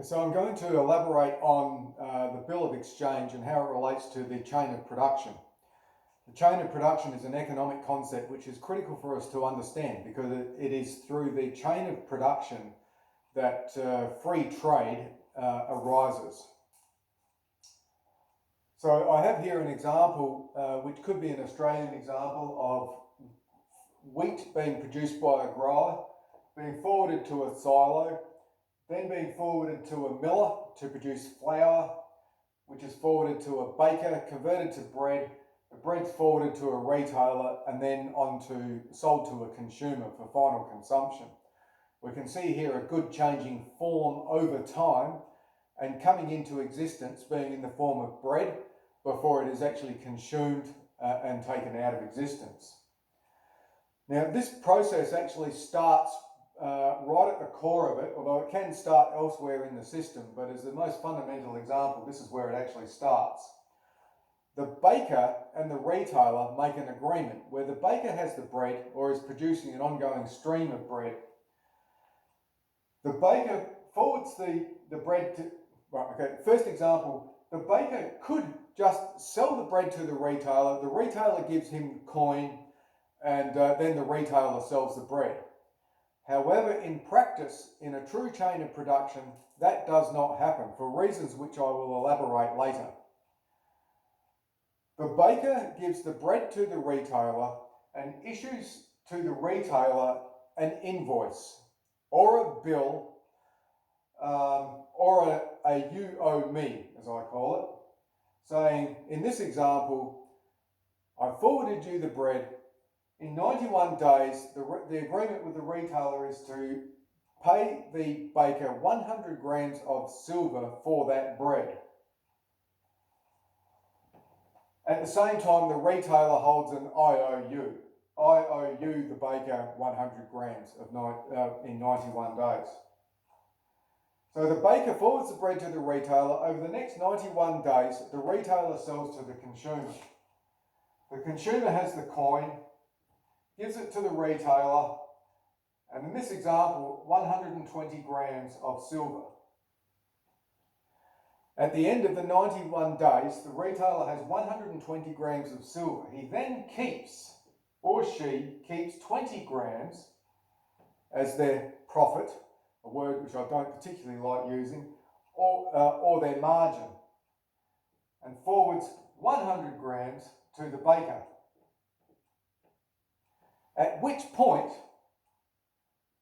So I'm going to elaborate on the bill of exchange and how it relates to the chain of production. The chain of production is an economic concept which is critical for us to understand because it is through the chain of production that free trade arises. So I have here an example which could be an Australian example of wheat being produced by a grower, being forwarded to a silo, then being forwarded to a miller to produce flour, which is forwarded to a baker, converted to bread, the bread's forwarded to a retailer, and then sold to a consumer for final consumption. We can see here a good changing form over time and coming into existence being in the form of bread before it is actually consumed and taken out of existence. Now, this process actually starts right at the core of it, although it can start elsewhere in the system, but as the most fundamental example, this is where it actually starts. The baker and the retailer make an agreement where the baker has the bread or is producing an ongoing stream of bread. The baker forwards the bread to, first example, the baker could just sell the bread to the retailer gives him coin, and then the retailer sells the bread. However, in practice, in a true chain of production, that does not happen for reasons which I will elaborate later. The baker gives the bread to the retailer and issues to the retailer an invoice or a bill or a you owe me, as I call it, saying, in this example, I forwarded you the bread. In 91 days, the agreement with the retailer is to pay the baker 100 grams of silver for that bread. At the same time, the retailer holds an IOU. I owe you, the baker, 100 grams in 91 days. So the baker forwards the bread to the retailer. Over the next 91 days, the retailer sells to the consumer. The consumer has the coin, gives it to the retailer, and in this example, 120 grams of silver. At the end of the 91 days, the retailer has 120 grams of silver. He then keeps, or she keeps 20 grams as their profit, a word which I don't particularly like using, or their margin, and forwards 100 grams to the baker. At which point,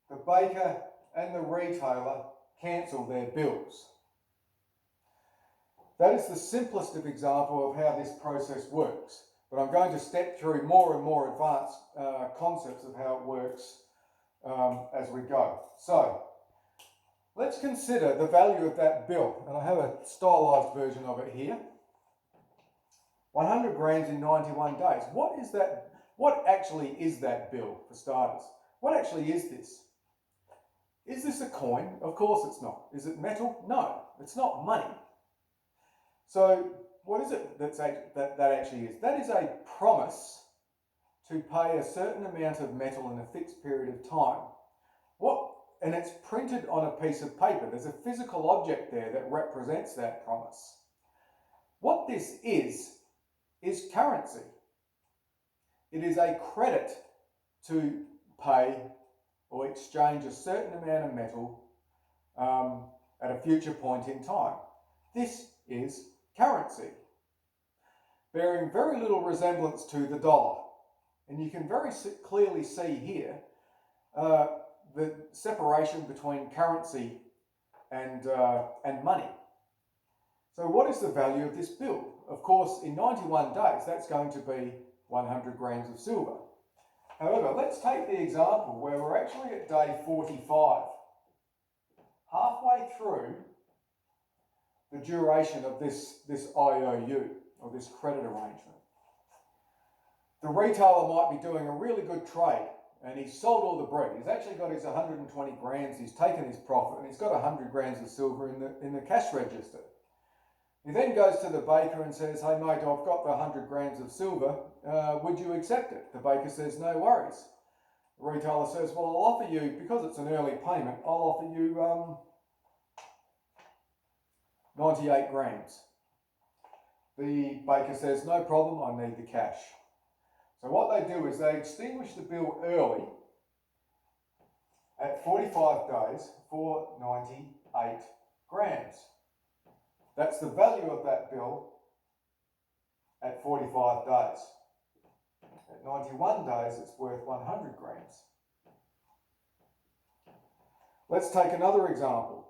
the baker and the retailer cancel their bills. That is the simplest of example of how this process works, but I'm going to step through more and more advanced concepts of how it works as we go. So, let's consider the value of that bill, and I have a stylized version of it here. 100 grams in 91 days. What is that? What actually is that bill, for starters? What actually is this? Is this a coin? Of course it's not. Is it metal? No, it's not money. So what is it that actually is? That is a promise to pay a certain amount of metal in a fixed period of time. And it's printed on a piece of paper. There's a physical object there that represents that promise. What this is currency. It is a credit to pay or exchange a certain amount of metal at a future point in time. This is currency, bearing very little resemblance to the dollar. And you can very clearly see here the separation between currency and money. So what is the value of this bill? Of course, in 91 days, that's going to be 100 grams of silver. However, let's take the example where we're actually at day 45, halfway through the duration of this IOU, or this credit arrangement. The retailer might be doing a really good trade, and he's sold all the bread. He's actually got his 120 grams, he's taken his profit, and he's got 100 grams of silver in the cash register. He then goes to the baker and says, hey mate, I've got the 100 grams of silver, would you accept it? The baker says, no worries. The retailer says, well, I'll offer you, because it's an early payment, I'll offer you 98 grams. The baker says, no problem, I need the cash. So what they do is they extinguish the bill early at 45 days for 98 grams. That's the value of that bill at 45 days. At 91 days, it's worth 100 grams. Let's take another example.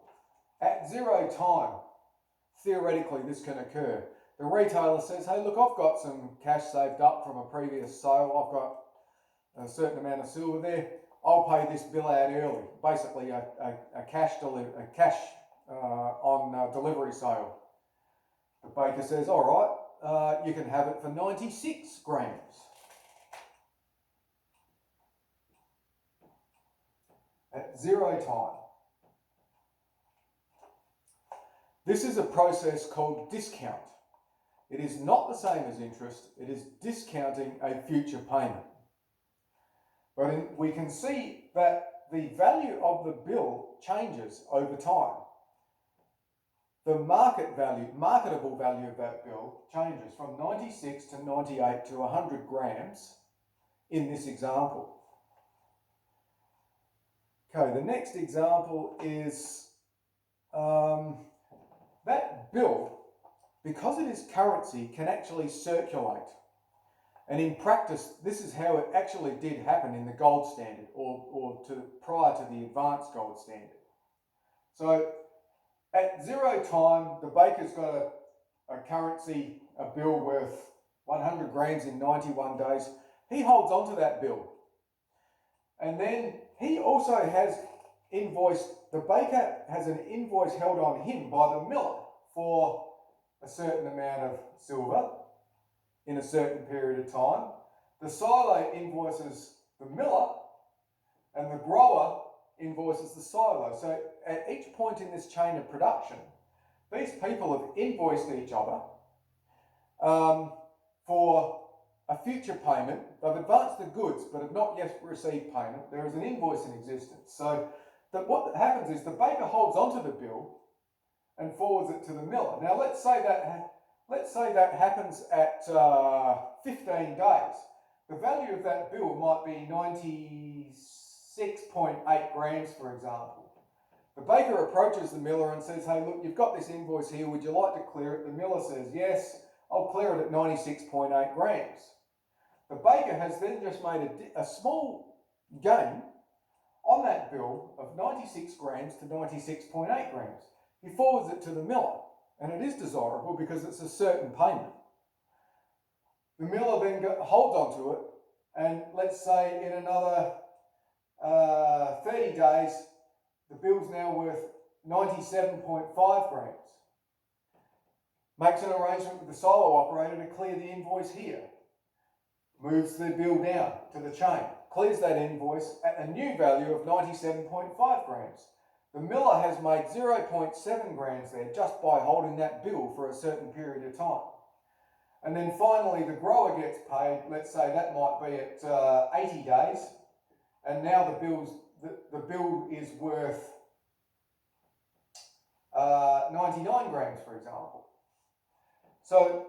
At 0 time, theoretically this can occur. The retailer says, hey, look, I've got some cash saved up from a previous sale. I've got a certain amount of silver there. I'll pay this bill out early. Basically a cash on delivery sale. The baker says, all right, you can have it for 96 grams. At 0 time. This is a process called discount. It is not the same as interest, it is discounting a future payment. But we can see that the value of the bill changes over time. The marketable value of that bill changes from 96 to 98 to 100 grams in this example. Okay, the next example is that bill, because it is currency, can actually circulate. And in practice, this is how it actually did happen in the gold standard or prior to the advanced gold standard. So at 0 time, the baker's got a currency, a bill worth 100 grams in 91 days. He holds on to that bill. And then he also has the baker has an invoice held on him by the miller for a certain amount of silver in a certain period of time. The silo invoices the miller and the grower invoices the silo. So at each point in this chain of production, these people have invoiced each other for a future payment. They've advanced the goods but have not yet received payment. There is an invoice in existence. So what happens is the baker holds onto the bill and forwards it to the miller. Now let's say that happens at 15 days. The value of that bill might be 96.8 grams, for example. The baker approaches the miller and says, hey, look, you've got this invoice here. Would you like to clear it? The miller says, yes, I'll clear it at 96.8 grams. The baker has then just made a small gain on that bill of 96 grams to 96.8 grams. He forwards it to the miller, and it is desirable because it's a certain payment. The miller then holds onto it, and let's say in another 30 days, the bill's now worth 97.5 grams. Makes an arrangement with the silo operator to clear the invoice here. Moves the bill down to the chain. Clears that invoice at a new value of 97.5 grams. The miller has made 0.7 grams there just by holding that bill for a certain period of time. And then finally the grower gets paid, let's say that might be at 80 days, and now the bill is worth 99 grams, for example. So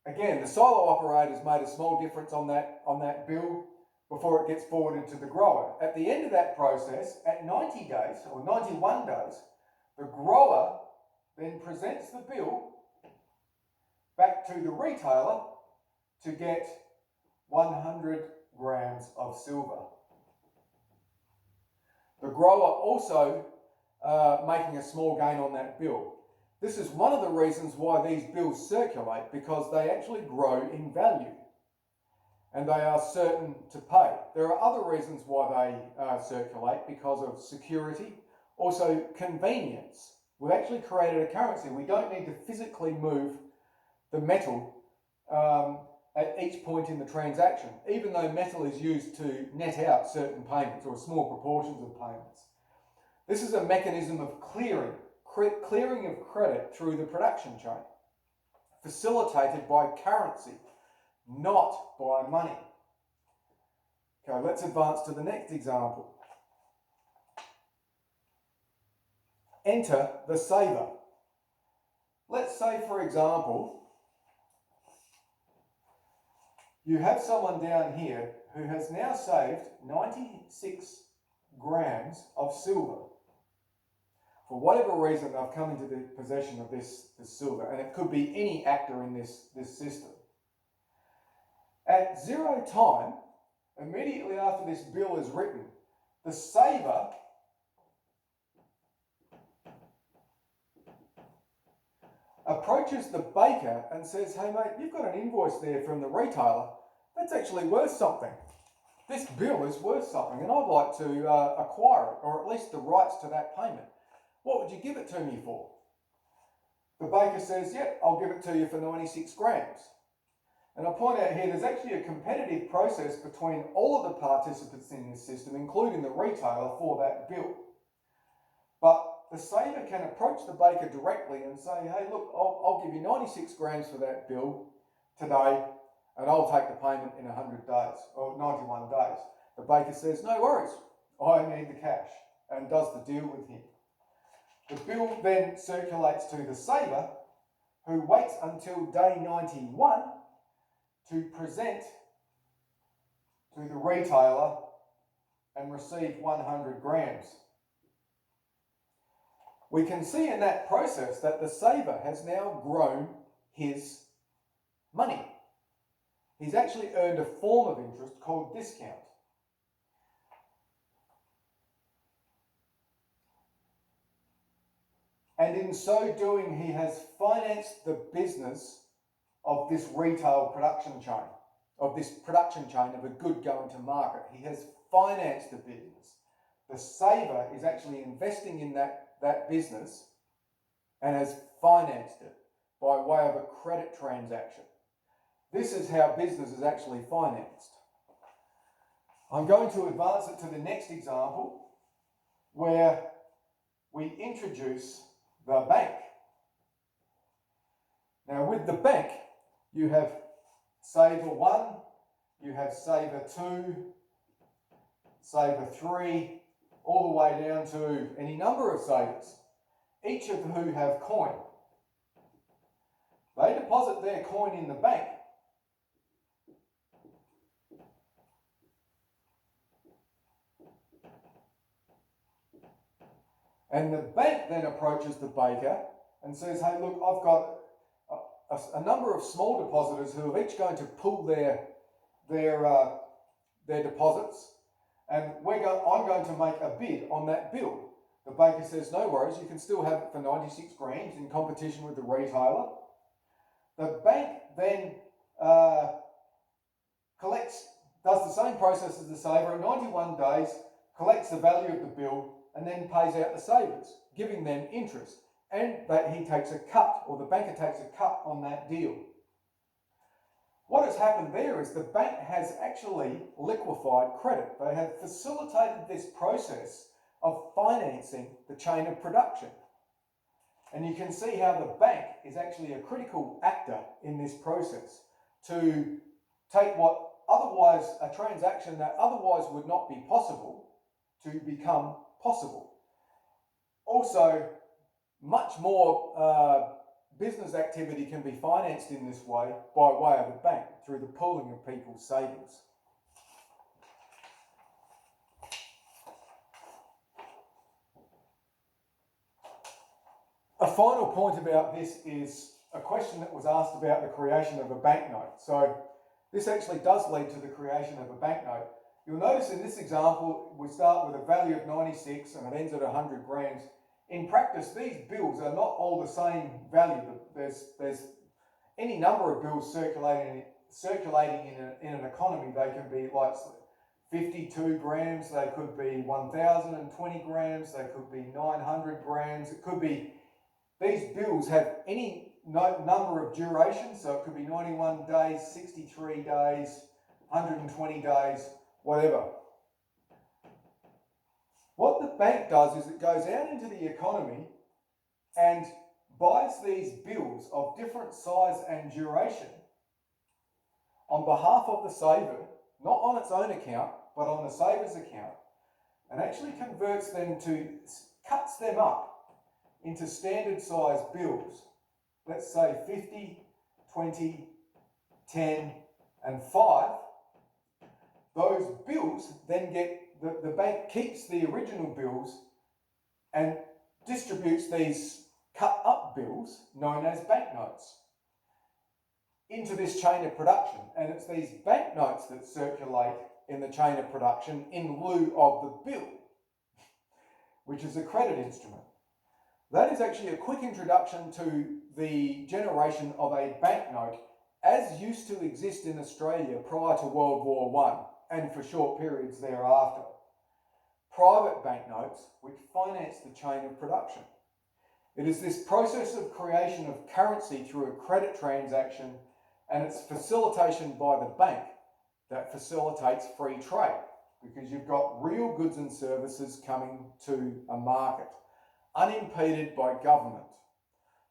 again, the silo operator's made a small difference on that bill before it gets forwarded to the grower. At the end of that process, at 90 days or 91 days, the grower then presents the bill back to the retailer to get 100 grams of silver. The grower also making a small gain on that bill. This is one of the reasons why these bills circulate, because they actually grow in value and they are certain to pay. There are other reasons why they circulate, because of security, also convenience. We've actually created a currency. We don't need to physically move the metal at each point in the transaction, even though metal is used to net out certain payments or small proportions of payments. This is a mechanism of clearing of credit through the production chain, facilitated by currency, not by money. Okay, let's advance to the next example. enter the saver. Let's say, for example, you have someone down here who has now saved 96 grams of silver. For whatever reason, they've come into the possession of this silver, and it could be any actor in this system. At 0 time, immediately after this bill is written, the saver approaches the baker and says, hey mate, you've got an invoice there from the retailer that's actually worth something. This bill is worth something and I'd like to acquire it, or at least the rights to that payment. What would you give it to me for? The baker says, yeah, I'll give it to you for 96 grams. And I'll point out here, there's actually a competitive process between all of the participants in this system, including the retailer, for that bill. But the saver can approach the baker directly and say, hey, look, I'll give you 96 grams for that bill today, and I'll take the payment in 100 days, or 91 days. The baker says, no worries, I need the cash, and does the deal with him. The bill then circulates to the saver, who waits until day 91 to present to the retailer and receive 100 grams. We can see in that process that the saver has now grown his money. He's actually earned a form of interest called discount. And in so doing, he has financed the business of this retail production chain, of this production chain of a good going to market. He has financed the business. The saver is actually investing in that business and has financed it by way of a credit transaction. This is how business is actually financed. I'm going to advance it to the next example where we introduce the bank. Now with the bank, you have saver 1, you have saver 2, saver 3, all the way down to any number of savers, each of whom have coin. They deposit their coin in the bank. And the bank then approaches the baker and says, hey, look, I've got a number of small depositors who are each going to pool their deposits, and I'm going to make a bid on that bill. The baker says, no worries, you can still have it for 96 grams in competition with the retailer. The bank then does the same process as the saver in 91 days, collects the value of the bill, and then pays out the savers, giving them interest. And that he takes a cut, or the banker takes a cut on that deal. What has happened there is the bank has actually liquefied credit. They have facilitated this process of financing the chain of production. And you can see how the bank is actually a critical actor in this process to take what otherwise, a transaction that otherwise would not be possible, to become possible. Also, much more business activity can be financed in this way by way of a bank through the pooling of people's savings. A final point about this is a question that was asked about the creation of a banknote. So this actually does lead to the creation of a banknote. You'll notice in this example, we start with a value of 96 and it ends at 100 grams. In practice, these bills are not all the same value. There's any number of bills circulating in an economy. They can be like 52 grams, they could be 1,020 grams, they could be 900 grams. It could be, these bills have any number of durations, so it could be 91 days, 63 days, 120 days, whatever. What the bank does is it goes out into the economy and buys these bills of different size and duration on behalf of the saver, not on its own account, but on the saver's account, and actually converts them cuts them up into standard size bills, let's say 50, 20, 10, and 5, those bills then get, the bank keeps the original bills and distributes these cut up bills, known as banknotes, into this chain of production. And it's these banknotes that circulate in the chain of production in lieu of the bill, which is a credit instrument. That is actually a quick introduction to the generation of a banknote as used to exist in Australia prior to World War I and for short periods thereafter. Private banknotes which finance the chain of production. It is this process of creation of currency through a credit transaction and its facilitation by the bank that facilitates free trade, because you've got real goods and services coming to a market, unimpeded by government.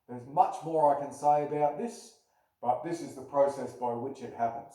There's much more I can say about this, but this is the process by which it happens.